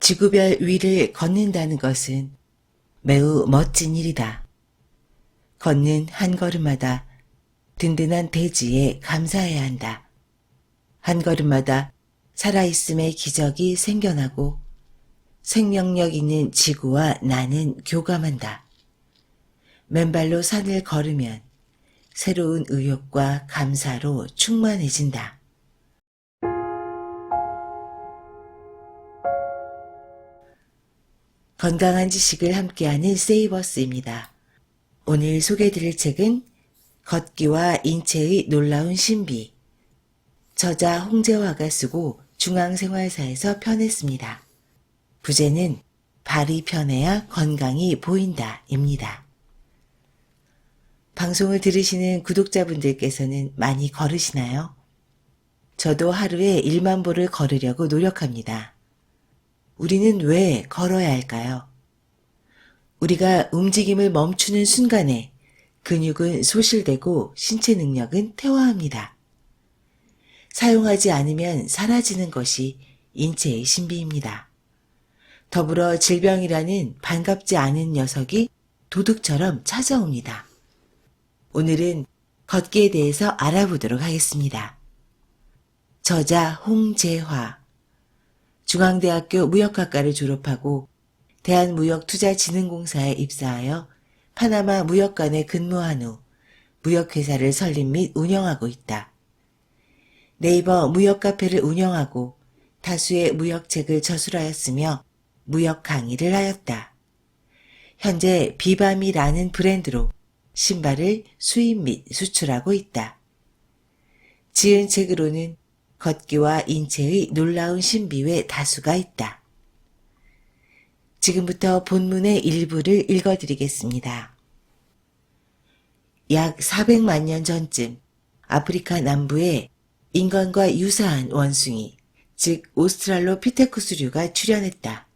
지구별 위를 걷는다는 것은 매우 멋진 일이다. 걷는 한 걸음마다 든든한 대지에 감사해야 한다. 한 걸음마다 살아있음의 기적이 생겨나고 생명력 있는 지구와 나는 교감한다. 맨발로 산을 걸으면 새로운 의욕과 감사로 충만해진다. 건강한 지식을 함께하는 세이버스입니다. 오늘 소개해드릴 책은 걷기와 인체의 놀라운 신비, 저자 홍재화가 쓰고 중앙생활사에서 펴냈습니다. 부제는 발이 편해야 건강이 보인다 입니다. 방송을 들으시는 구독자분들께서는 많이 걸으시나요? 저도 하루에 1만 보를 걸으려고 노력합니다. 우리는 왜 걸어야 할까요? 우리가 움직임을 멈추는 순간에 근육은 소실되고 신체 능력은 퇴화합니다. 사용하지 않으면 사라지는 것이 인체의 신비입니다. 더불어 질병이라는 반갑지 않은 녀석이 도둑처럼 찾아옵니다. 오늘은 걷기에 대해서 알아보도록 하겠습니다. 저자 홍재화, 중앙대학교 무역학과를 졸업하고 대한무역투자진흥공사에 입사하여 파나마 무역관에 근무한 후 무역회사를 설립 및 운영하고 있다. 네이버 무역카페를 운영하고 다수의 무역책을 저술하였으며 무역 강의를 하였다. 현재 비바미라는 브랜드로 신발을 수입 및 수출하고 있다. 지은 책으로는 걷기와 인체의 놀라운 신비 외 다수가 있다. 지금부터 본문의 일부를 읽어드리겠습니다. 약 400만 년 전쯤 아프리카 남부에 인간과 유사한 원숭이, 즉 오스트랄로피테쿠스류가 출현했다.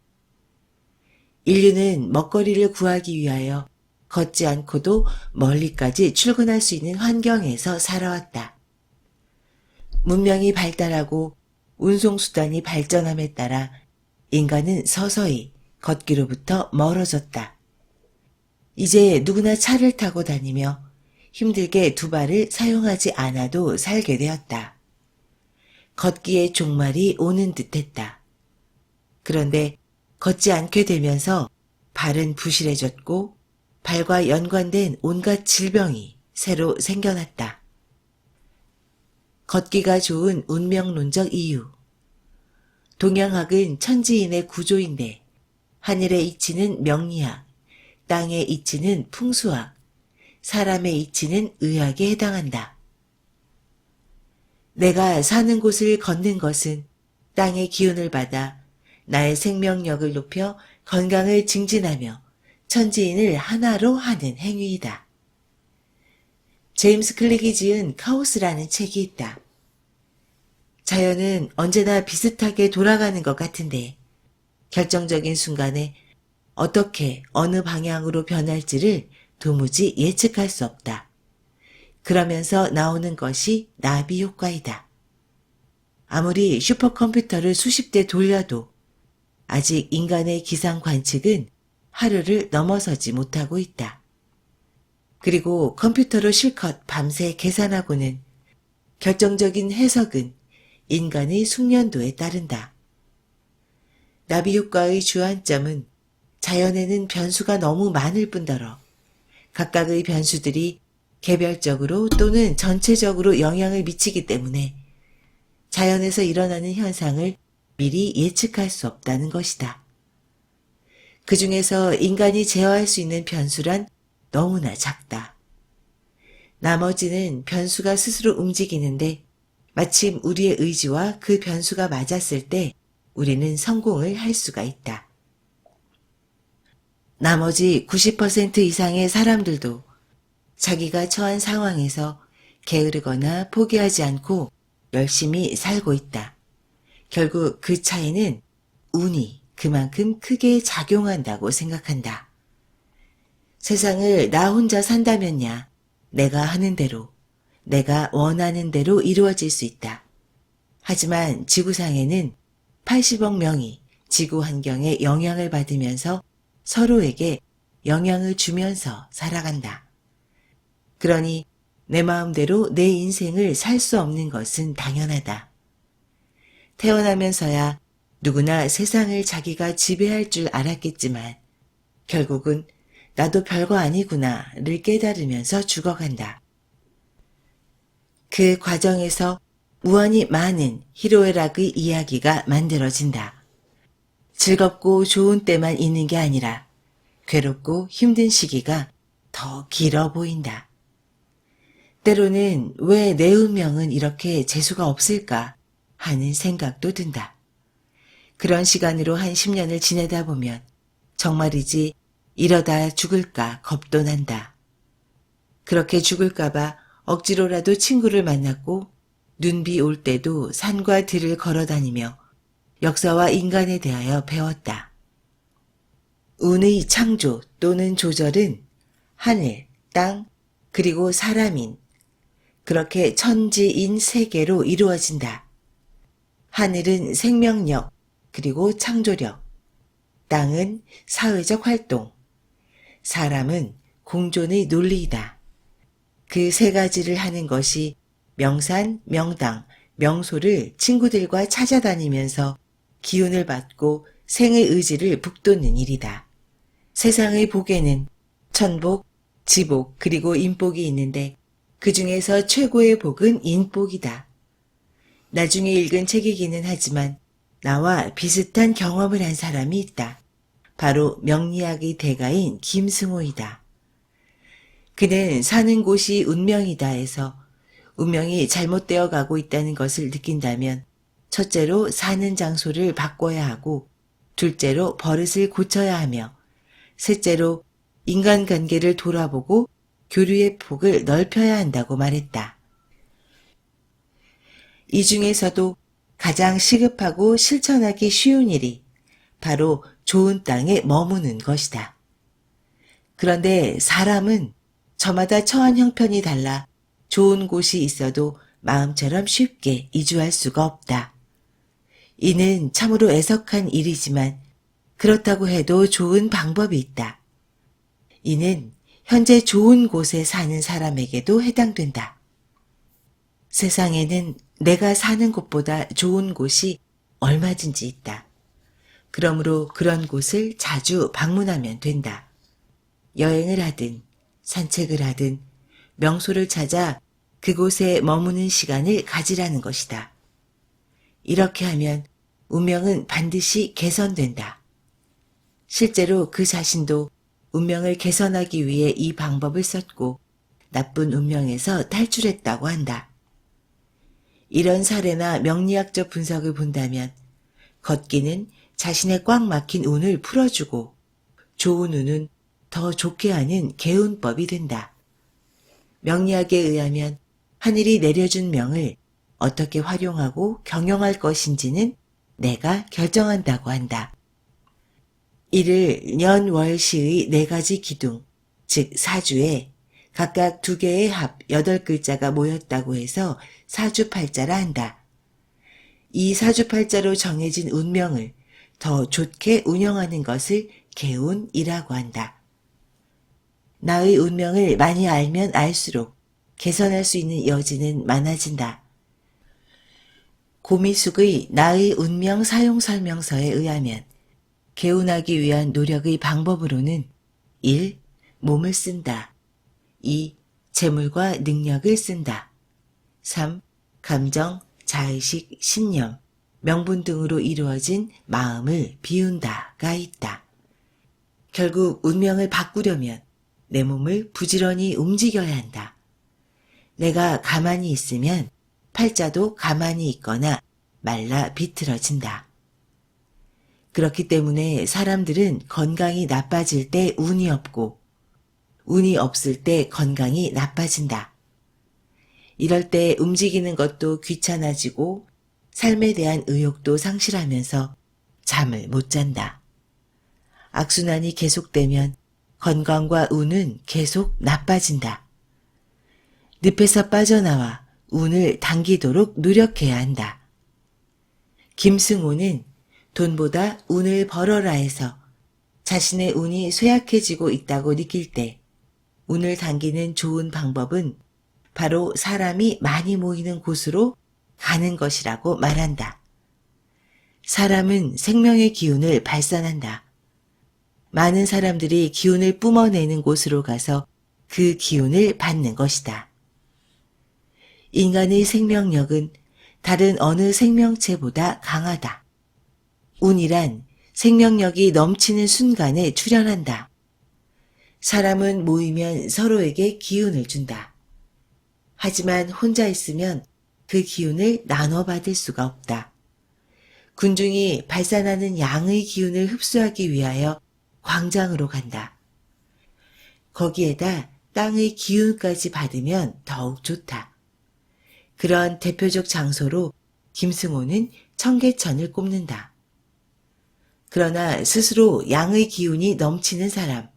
인류는 먹거리를 구하기 위하여 걷지 않고도 멀리까지 출근할 수 있는 환경에서 살아왔다. 문명이 발달하고 운송수단이 발전함에 따라 인간은 서서히 걷기로부터 멀어졌다. 이제 누구나 차를 타고 다니며 힘들게 두 발을 사용하지 않아도 살게 되었다. 걷기의 종말이 오는 듯했다. 그런데 걷지 않게 되면서 발은 부실해졌고 발과 연관된 온갖 질병이 새로 생겨났다. 걷기가 좋은 운명론적 이유. 동양학은 천지인의 구조인데 하늘의 이치는 명리학, 땅의 이치는 풍수학, 사람의 이치는 의학에 해당한다. 내가 사는 곳을 걷는 것은 땅의 기운을 받아 나의 생명력을 높여 건강을 증진하며 천지인을 하나로 하는 행위이다. 제임스 클릭이 지은 카오스라는 책이 있다. 자연은 언제나 비슷하게 돌아가는 것 같은데 결정적인 순간에 어떻게 어느 방향으로 변할지를 도무지 예측할 수 없다. 그러면서 나오는 것이 나비 효과이다. 아무리 슈퍼컴퓨터를 수십 대 돌려도 아직 인간의 기상 관측은 하루를 넘어서지 못하고 있다. 그리고 컴퓨터로 실컷 밤새 계산하고는 결정적인 해석은 인간의 숙련도에 따른다. 나비 효과의 주안점은 자연에는 변수가 너무 많을 뿐더러 각각의 변수들이 개별적으로 또는 전체적으로 영향을 미치기 때문에 자연에서 일어나는 현상을 미리 예측할 수 없다는 것이다. 그 중에서 인간이 제어할 수 있는 변수란 너무나 작다. 나머지는 변수가 스스로 움직이는데 마침 우리의 의지와 그 변수가 맞았을 때 우리는 성공을 할 수가 있다. 나머지 90% 이상의 사람들도 자기가 처한 상황에서 게으르거나 포기하지 않고 열심히 살고 있다. 결국 그 차이는 운이 그만큼 크게 작용한다고 생각한다. 세상을 나 혼자 산다면야 내가 하는 대로, 내가 원하는 대로 이루어질 수 있다. 하지만 지구상에는 80억 명이 지구 환경에 영향을 받으면서 서로에게 영향을 주면서 살아간다. 그러니 내 마음대로 내 인생을 살 수 없는 것은 당연하다. 태어나면서야 누구나 세상을 자기가 지배할 줄 알았겠지만 결국은 나도 별거 아니구나를 깨달으면서 죽어간다. 그 과정에서 무한히 많은 희로애락의 이야기가 만들어진다. 즐겁고 좋은 때만 있는 게 아니라 괴롭고 힘든 시기가 더 길어 보인다. 때로는 왜 내 운명은 이렇게 재수가 없을까 하는 생각도 든다. 그런 시간으로 한 10년을 지내다 보면 정말이지 이러다 죽을까 겁도 난다. 그렇게 죽을까봐 억지로라도 친구를 만났고 눈비 올 때도 산과 들을 걸어다니며 역사와 인간에 대하여 배웠다. 운의 창조 또는 조절은 하늘, 땅, 그리고 사람인 그렇게 천지인 세계로 이루어진다. 하늘은 생명력, 그리고 창조력, 땅은 사회적 활동, 사람은 공존의 논리이다. 그 세 가지를 하는 것이 명산, 명당, 명소를 친구들과 찾아다니면서 기운을 받고 생의 의지를 북돋는 일이다. 세상의 복에는 천복, 지복, 그리고 인복이 있는데 그 중에서 최고의 복은 인복이다. 나중에 읽은 책이기는 하지만 나와 비슷한 경험을 한 사람이 있다. 바로 명리학의 대가인 김승호이다. 그는 사는 곳이 운명이다 해서 운명이 잘못되어 가고 있다는 것을 느낀다면 첫째로 사는 장소를 바꿔야 하고 둘째로 버릇을 고쳐야 하며 셋째로 인간관계를 돌아보고 교류의 폭을 넓혀야 한다고 말했다. 이 중에서도 가장 시급하고 실천하기 쉬운 일이 바로 좋은 땅에 머무는 것이다. 그런데 사람은 저마다 처한 형편이 달라 좋은 곳이 있어도 마음처럼 쉽게 이주할 수가 없다. 이는 참으로 애석한 일이지만 그렇다고 해도 좋은 방법이 있다. 이는 현재 좋은 곳에 사는 사람에게도 해당된다. 세상에는 내가 사는 곳보다 좋은 곳이 얼마든지 있다. 그러므로 그런 곳을 자주 방문하면 된다. 여행을 하든 산책을 하든 명소를 찾아 그곳에 머무는 시간을 가지라는 것이다. 이렇게 하면 운명은 반드시 개선된다. 실제로 그 자신도 운명을 개선하기 위해 이 방법을 썼고 나쁜 운명에서 탈출했다고 한다. 이런 사례나 명리학적 분석을 본다면 걷기는 자신의 꽉 막힌 운을 풀어주고 좋은 운은 더 좋게 하는 개운법이 된다. 명리학에 의하면 하늘이 내려준 명을 어떻게 활용하고 경영할 것인지는 내가 결정한다고 한다. 이를 년월시의 4가지 기둥, 즉 사주에 각각 2개의 합 8글자가 모였다고 해서 사주팔자라 한다. 이 사주팔자로 정해진 운명을 더 좋게 운영하는 것을 개운이라고 한다. 나의 운명을 많이 알면 알수록 개선할 수 있는 여지는 많아진다. 고미숙의 나의 운명 사용 설명서에 의하면 개운하기 위한 노력의 방법으로는 1. 몸을 쓴다. 2. 재물과 능력을 쓴다. 3. 감정, 자의식, 신념, 명분 등으로 이루어진 마음을 비운다가 있다. 결국 운명을 바꾸려면 내 몸을 부지런히 움직여야 한다. 내가 가만히 있으면 팔자도 가만히 있거나 말라 비틀어진다. 그렇기 때문에 사람들은 건강이 나빠질 때 운이 없고 운이 없을 때 건강이 나빠진다. 이럴 때 움직이는 것도 귀찮아지고 삶에 대한 의욕도 상실하면서 잠을 못 잔다. 악순환이 계속되면 건강과 운은 계속 나빠진다. 늪에서 빠져나와 운을 당기도록 노력해야 한다. 김승호는 돈보다 운을 벌어라 해서 자신의 운이 쇠약해지고 있다고 느낄 때 운을 당기는 좋은 방법은 바로 사람이 많이 모이는 곳으로 가는 것이라고 말한다. 사람은 생명의 기운을 발산한다. 많은 사람들이 기운을 뿜어내는 곳으로 가서 그 기운을 받는 것이다. 인간의 생명력은 다른 어느 생명체보다 강하다. 운이란 생명력이 넘치는 순간에 출현한다. 사람은 모이면 서로에게 기운을 준다. 하지만 혼자 있으면 그 기운을 나눠 받을 수가 없다. 군중이 발산하는 양의 기운을 흡수하기 위하여 광장으로 간다. 거기에다 땅의 기운까지 받으면 더욱 좋다. 그런 대표적 장소로 김승호는 청계천을 꼽는다. 그러나 스스로 양의 기운이 넘치는 사람,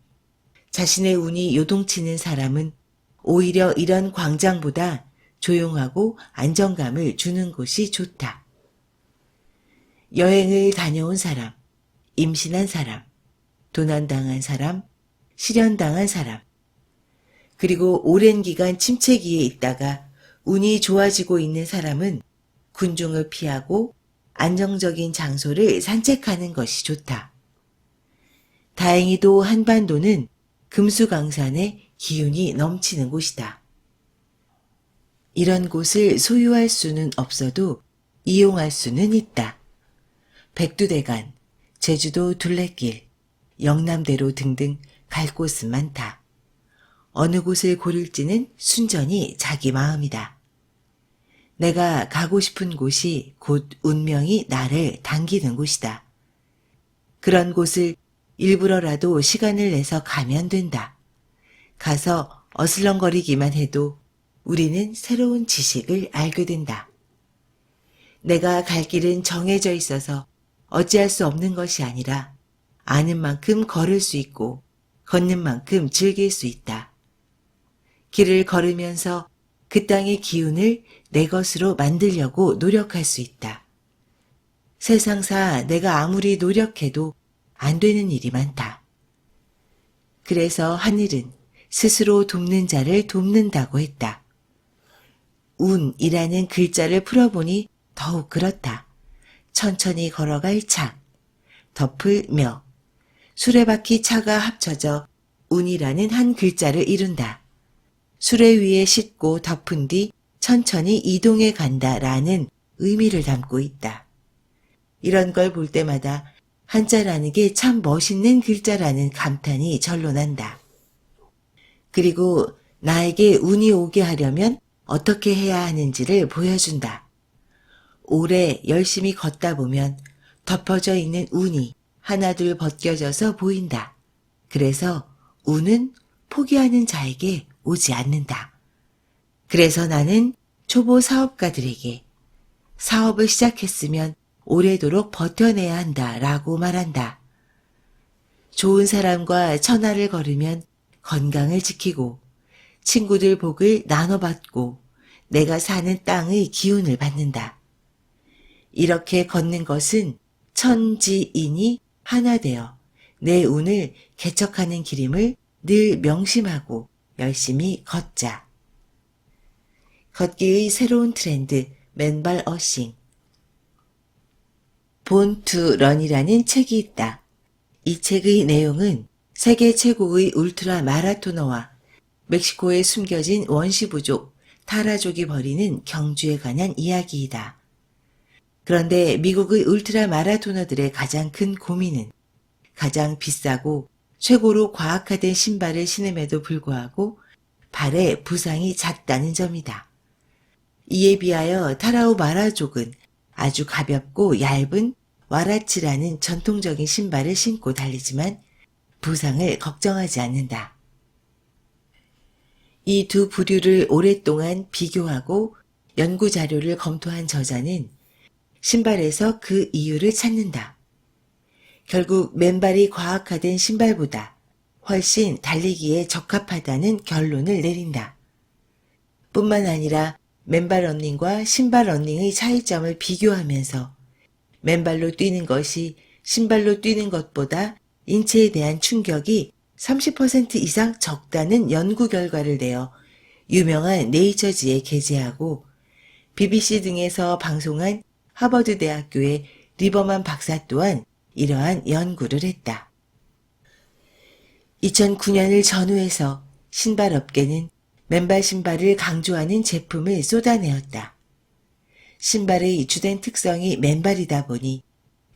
자신의 운이 요동치는 사람은 오히려 이런 광장보다 조용하고 안정감을 주는 곳이 좋다. 여행을 다녀온 사람, 임신한 사람, 도난당한 사람, 실연당한 사람, 그리고 오랜 기간 침체기에 있다가 운이 좋아지고 있는 사람은 군중을 피하고 안정적인 장소를 산책하는 것이 좋다. 다행히도 한반도는 금수강산의 기운이 넘치는 곳이다. 이런 곳을 소유할 수는 없어도 이용할 수는 있다. 백두대간, 제주도 둘레길, 영남대로 등등 갈 곳은 많다. 어느 곳을 고를지는 순전히 자기 마음이다. 내가 가고 싶은 곳이 곧 운명이 나를 당기는 곳이다. 그런 곳을 일부러라도 시간을 내서 가면 된다. 가서 어슬렁거리기만 해도 우리는 새로운 지식을 알게 된다. 내가 갈 길은 정해져 있어서 어찌할 수 없는 것이 아니라 아는 만큼 걸을 수 있고 걷는 만큼 즐길 수 있다. 길을 걸으면서 그 땅의 기운을 내 것으로 만들려고 노력할 수 있다. 세상사 내가 아무리 노력해도 안 되는 일이 많다. 그래서 하늘은 스스로 돕는 자를 돕는다고 했다. 운이라는 글자를 풀어보니 더욱 그렇다. 천천히 걸어갈 차, 덮을 며, 수레바퀴 차가 합쳐져 운이라는 한 글자를 이룬다. 수레 위에 싣고 덮은 뒤 천천히 이동해 간다라는 의미를 담고 있다. 이런 걸 볼 때마다 한자라는 게 참 멋있는 글자라는 감탄이 절로 난다. 그리고 나에게 운이 오게 하려면 어떻게 해야 하는지를 보여준다. 오래 열심히 걷다 보면 덮어져 있는 운이 하나둘 벗겨져서 보인다. 그래서 운은 포기하는 자에게 오지 않는다. 그래서 나는 초보 사업가들에게 사업을 시작했으면 오래도록 버텨내야 한다라고 말한다. 좋은 사람과 천하를 걸으면 건강을 지키고 친구들 복을 나눠받고 내가 사는 땅의 기운을 받는다. 이렇게 걷는 것은 천지인이 하나 되어 내 운을 개척하는 길임을 늘 명심하고 열심히 걷자. 걷기의 새로운 트렌드, 맨발 어싱. 본 투 런이라는 책이 있다. 이 책의 내용은 세계 최고의 울트라 마라토너와 멕시코에 숨겨진 원시부족 타라족이 벌이는 경주에 관한 이야기이다. 그런데 미국의 울트라 마라토너들의 가장 큰 고민은 가장 비싸고 최고로 과학화된 신발을 신음에도 불구하고 발에 부상이 잦다는 점이다. 이에 비하여 타라오 마라족은 아주 가볍고 얇은 와라치라는 전통적인 신발을 신고 달리지만 부상을 걱정하지 않는다. 이 두 부류를 오랫동안 비교하고 연구 자료를 검토한 저자는 신발에서 그 이유를 찾는다. 결국 맨발이 과학화된 신발보다 훨씬 달리기에 적합하다는 결론을 내린다. 뿐만 아니라 맨발 러닝과 신발 러닝의 차이점을 비교하면서 맨발로 뛰는 것이 신발로 뛰는 것보다 인체에 대한 충격이 30% 이상 적다는 연구 결과를 내어 유명한 네이처지에 게재하고 BBC 등에서 방송한 하버드 대학교의 리버만 박사 또한 이러한 연구를 했다. 2009년을 전후해서 신발업계는 맨발 신발을 강조하는 제품을 쏟아내었다. 신발의 주된 특성이 맨발이다 보니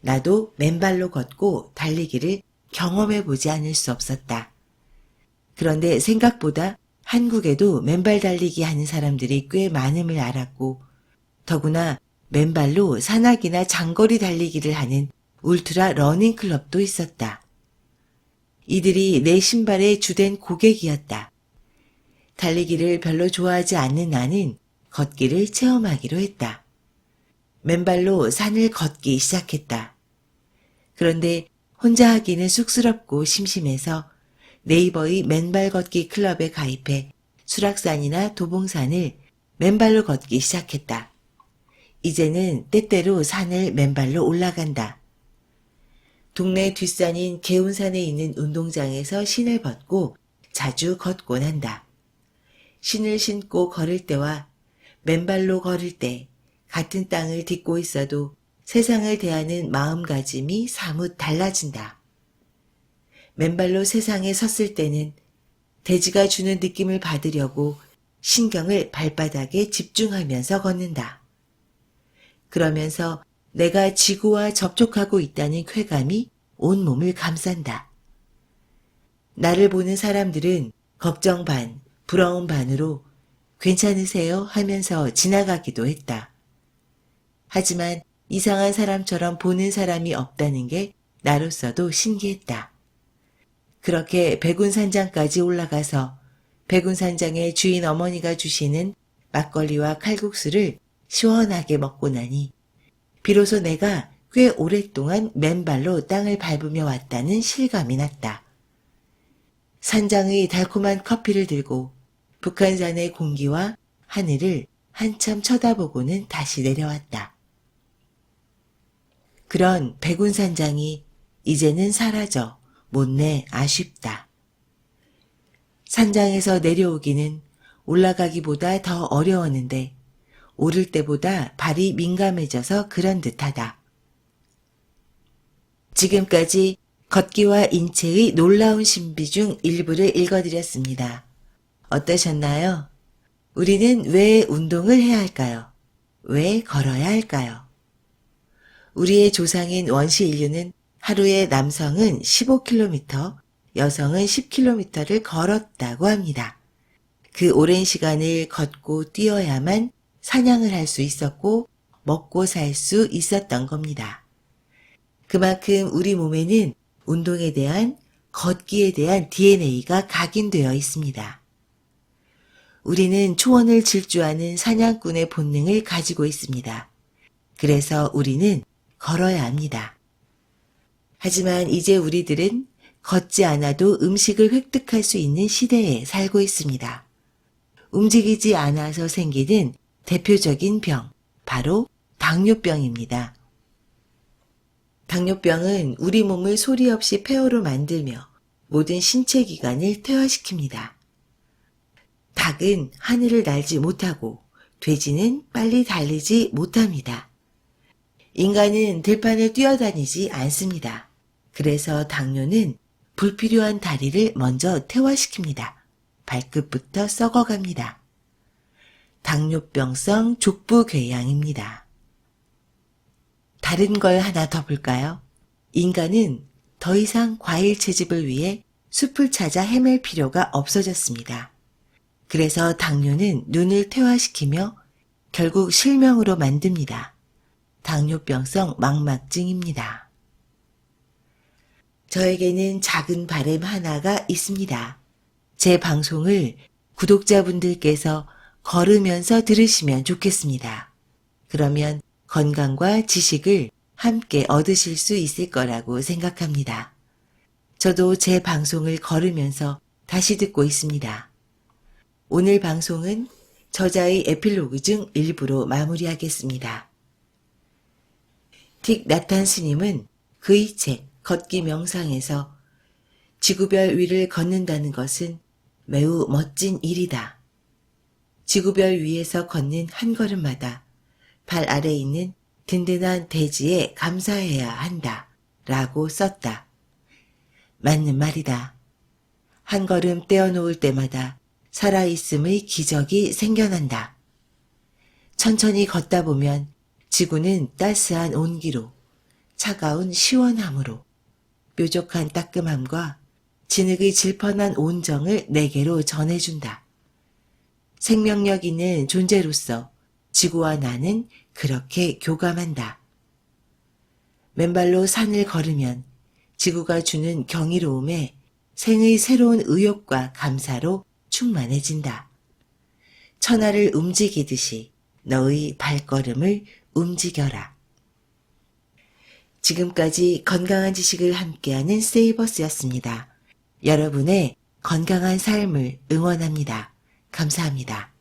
나도 맨발로 걷고 달리기를 경험해보지 않을 수 없었다. 그런데 생각보다 한국에도 맨발 달리기 하는 사람들이 꽤 많음을 알았고 더구나 맨발로 산악이나 장거리 달리기를 하는 울트라 러닝 클럽도 있었다. 이들이 내 신발의 주된 고객이었다. 달리기를 별로 좋아하지 않는 나는 걷기를 체험하기로 했다. 맨발로 산을 걷기 시작했다. 그런데 혼자 하기는 쑥스럽고 심심해서 네이버의 맨발 걷기 클럽에 가입해 수락산이나 도봉산을 맨발로 걷기 시작했다. 이제는 때때로 산을 맨발로 올라간다. 동네 뒷산인 개운산에 있는 운동장에서 신을 벗고 자주 걷곤 한다. 신을 신고 걸을 때와 맨발로 걸을 때 같은 땅을 딛고 있어도 세상을 대하는 마음가짐이 사뭇 달라진다. 맨발로 세상에 섰을 때는 대지가 주는 느낌을 받으려고 신경을 발바닥에 집중하면서 걷는다. 그러면서 내가 지구와 접촉하고 있다는 쾌감이 온몸을 감싼다. 나를 보는 사람들은 걱정 반, 부러움 반으로 괜찮으세요? 하면서 지나가기도 했다. 하지만 이상한 사람처럼 보는 사람이 없다는 게 나로서도 신기했다. 그렇게 백운산장까지 올라가서 백운산장의 주인 어머니가 주시는 막걸리와 칼국수를 시원하게 먹고 나니 비로소 내가 꽤 오랫동안 맨발로 땅을 밟으며 왔다는 실감이 났다. 산장의 달콤한 커피를 들고 북한산의 공기와 하늘을 한참 쳐다보고는 다시 내려왔다. 그런 백운산장이 이제는 사라져 못내 아쉽다. 산장에서 내려오기는 올라가기보다 더 어려웠는데 오를 때보다 발이 민감해져서 그런 듯하다. 지금까지 걷기와 인체의 놀라운 신비 중 일부를 읽어드렸습니다. 어떠셨나요? 우리는 왜 운동을 해야 할까요? 왜 걸어야 할까요? 우리의 조상인 원시 인류는 하루에 남성은 15km, 여성은 10km를 걸었다고 합니다. 그 오랜 시간을 걷고 뛰어야만 사냥을 할 수 있었고 먹고 살 수 있었던 겁니다. 그만큼 우리 몸에는 운동에 대한, 걷기에 대한 DNA가 각인되어 있습니다. 우리는 초원을 질주하는 사냥꾼의 본능을 가지고 있습니다. 그래서 우리는 걸어야 합니다. 하지만 이제 우리들은 걷지 않아도 음식을 획득할 수 있는 시대에 살고 있습니다. 움직이지 않아서 생기는 대표적인 병, 바로 당뇨병입니다. 당뇨병은 우리 몸을 소리 없이 폐허로 만들며 모든 신체 기관을 퇴화시킵니다. 닭은 하늘을 날지 못하고 돼지는 빨리 달리지 못합니다. 인간은 들판을 뛰어다니지 않습니다. 그래서 당뇨는 불필요한 다리를 먼저 퇴화시킵니다. 발끝부터 썩어갑니다. 당뇨병성 족부궤양입니다. 다른 걸 하나 더 볼까요? 인간은 더 이상 과일 채집을 위해 숲을 찾아 헤맬 필요가 없어졌습니다. 그래서 당뇨는 눈을 퇴화시키며 결국 실명으로 만듭니다. 당뇨병성 망막증입니다. 저에게는 작은 바람 하나가 있습니다. 제 방송을 구독자분들께서 걸으면서 들으시면 좋겠습니다. 그러면 건강과 지식을 함께 얻으실 수 있을 거라고 생각합니다. 저도 제 방송을 걸으면서 다시 듣고 있습니다. 오늘 방송은 저자의 에필로그 중 일부로 마무리하겠습니다. 틱 나탄 스님은 그의 책 걷기 명상에서 지구별 위를 걷는다는 것은 매우 멋진 일이다. 지구별 위에서 걷는 한 걸음마다 발 아래에 있는 든든한 대지에 감사해야 한다. 라고 썼다. 맞는 말이다. 한 걸음 떼어놓을 때마다 살아있음의 기적이 생겨난다. 천천히 걷다 보면 지구는 따스한 온기로, 차가운 시원함으로, 뾰족한 따끔함과 진흙의 질펀한 온정을 내게로 전해준다. 생명력 있는 존재로서 지구와 나는 그렇게 교감한다. 맨발로 산을 걸으면 지구가 주는 경이로움에 생의 새로운 의욕과 감사로 충만해진다. 천하를 움직이듯이 너의 발걸음을 움직여라. 지금까지 건강한 지식을 함께하는 세이버스였습니다. 여러분의 건강한 삶을 응원합니다. 감사합니다.